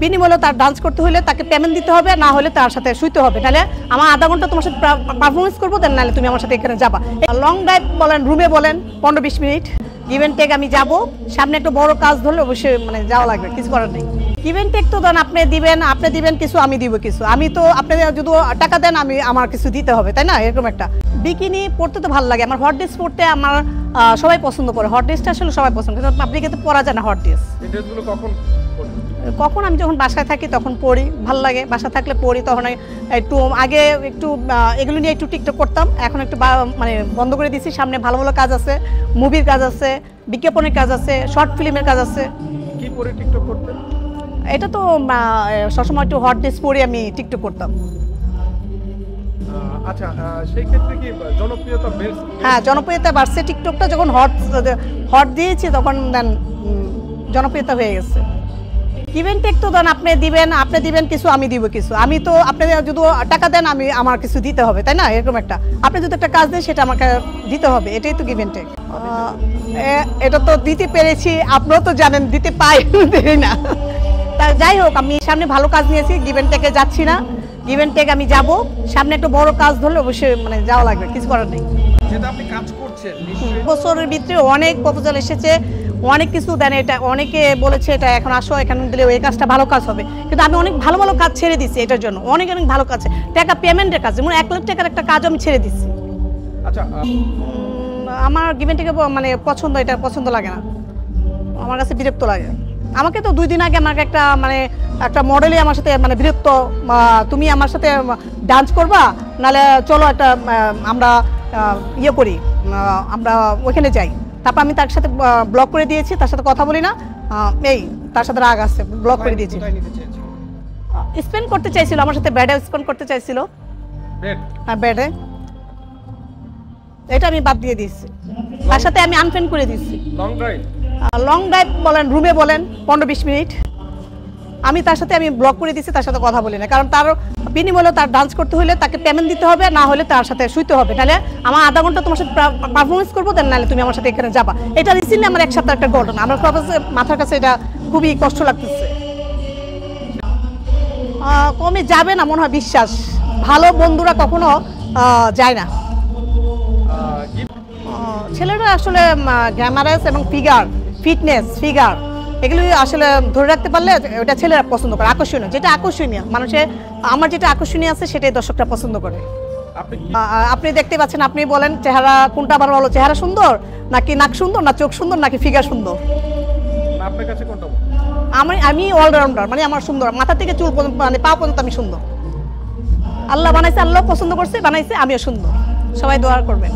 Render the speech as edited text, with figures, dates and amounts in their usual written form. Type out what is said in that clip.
বিনিময়ে তার ডান্স করতে হলে তাকে পেমেন্ট দিতে হবে, না হলে তার সাথে শুইতে হবে। তাহলে আমার আধা ঘন্টা তোমার সাথে পারফরমেন্স করবো, দেন নাহলে তুমি আমার সাথে এখানে যাবা। লং ড্রাইভ বলেন, রুমে বলেন 15-20 মিনিট গিভ অ্যান্ড টেক। আমি যাবো, সামনে একটা বড় কাজ ধরলে অবশ্যই মানে যাওয়া লাগবে, কিছু করার নেই। গিভ অ্যান্ড টেক তো ধরেন আপনি দিবেন কিছু, আমি দিব কিছু। আমি তো আপনি যদি টাকা দেন আমি আমার কিছু দিতে হবে, তাই না? এরকম একটা বিকিনি পরতে তো ভালো লাগে আমার, হট ড্রেস পরতে আমার সবাই পছন্দ করে। হট ড্রেসটা আসলে সবাই পছন্দ করে, আপনি কিন্তু পরা যায় না হট ড্রেস। কখন আমি যখন বাসায় থাকি তখন পরি, ভালো লাগে। বাসা থাকলে পরি, তখন একটু আগে একটু এগুলো নিয়ে একটু টিকটক করতাম, এখন একটু মানে বন্ধ করে দিয়েছি। সামনে ভালো ভালো কাজ আছে, মুভির কাজ আছে, বিজ্ঞাপনের কাজ আছে, শর্ট ফিল্মের কাজ আছে। কি পরে টিকটক করতেন? এটা তো সবসময় একটু হট ড্রেস পরে আমি টিকটক করতাম। আচ্ছা, সেই ক্ষেত্রে কি জনপ্রিয়তা বেড়েছে? হ্যাঁ, জনপ্রিয়তা বাড়ছে। টিকটকটা যখন হট দিয়েছি তখন দেন জনপ্রিয়তা হয়ে গেছে। গিভ অ্যান্ড টেক তো দেন আপনি দিবেন কিছু, আমি দিব কিছু। আমি তো আপনি যদি টাকা দেন আমি আমার কিছু দিতে হবে, তাই না? এরকম একটা আপনি যদি একটা কাজ দেন সেটা আমাকে দিতে হবে, এটাই তো গিভ অ্যান্ড টেক। এটা তো দিতে পেরেছি, আপনারাও তো জানেন দিতে পাই না। তা যাই হোক, আমি সামনে ভালো কাজ নিয়েছি, গিভ অ্যান্ড টেকে যাচ্ছি না। গিভ অ্যান্ড টেক আমি যাবো, সামনে একটা বড় কাজ ধরলে অবশ্যই মানে যাওয়া লাগবে, কিছু করার নেই। যেটা আপনি কাজ করছেন, বছরের ভিতরে অনেক প্রপোজাল এসেছে, অনেক কিছু দেন। এটা অনেকে বলেছে এটা এখন আসো, এখানে দিলে এই কাজটা ভালো কাজ হবে, কিন্তু আমি অনেক ভালো ভালো কাজ ছেড়ে দিচ্ছি এটার জন্য। অনেক ভালো কাজ, টাকা পেমেন্টের কাজ, যেমন 1 লাখ টাকার একটা কাজ আমি ছেড়ে দিচ্ছি। আচ্ছা, আমার গিভ অ্যান্ড টেকে মানে এটা পছন্দ লাগে না, আমার কাছে বিরক্ত লাগে। আমাকে তো 2 দিন আগে আমাকে একটা মডেলই আমার সাথে মানে বিরক্ত, তুমি আমার সাথে ডান্স করবা, নাহলে চলো একটা আমরা ইয়ে করি, আমরা ওইখানে যাই। তারপর আমি তার সাথে ব্লক করে দিয়েছি, তার সাথে কথা বলি না, তার সাথে রাগ আসছে, ব্লক করে দিয়েছি। স্পেন্ড করতে চাইছিল আমার সাথে, ব্যাডে স্পেন্ড করতে চাইছিল। হ্যাঁ, ব্যাডে, এটা আমি বাদ দিয়ে দিয়েছি। তার সাথে আমি আনফ্রেন্ড করে দিয়েছি। লং ড্রাইভ বলেন, রুমে বলেন 15-20 মিনিট আমি তার সাথে ব্লক করে দিয়েছি, তার সাথে কথা বলি না। কারণ তার বিনিময়ে তার ডান্স করতে হলে তাকে পেমেন্ট দিতে হবে, না হলে তার সাথে শুইতে হবে। তাহলে আমার আধা ঘন্টা তোমার সাথে পারফরমেন্স করবো, দেন নাহলে তুমি আমার সাথে এখানে যাবা। এটা রিসেন্টলি আমার 1 সপ্তাহ একটা ঘটনা, আমার মাথার কাছে এটা খুবই কষ্ট লাগতেছে। কমে যাবে না মনে হয়, বিশ্বাস। ভালো বন্ধুরা কখনো যায় না। ছেলেরা আসলে গ্ল্যামারাস এবং ফিটনেস এগুলি আসলে ধরে রাখতে পারলে ওটা ছেলেরা পছন্দ করে। আকর্ষণীয়, যেটা আকর্ষণীয় মানুষের, আমার যেটা আকর্ষণীয় আছে সেটাই দর্শকরা পছন্দ করে। আপনি দেখতে পাচ্ছেন, আপনি বলেন চেহারা কোনটা আমার ভালো, চেহারা সুন্দর নাকি নাক সুন্দর, না চোখ সুন্দর, নাকি ফিগার সুন্দর? আপনার কাছে কোনটা? আমি অলরাউন্ডার, মানে আমার সুন্দর, মাথা থেকে চুল মানে পা পর্যন্ত আমি সুন্দর। আল্লাহ বানাইছে, আল্লাহ পছন্দ করছে, বানাইছে, আমিও সুন্দর। সবাই দোয়া করবেন।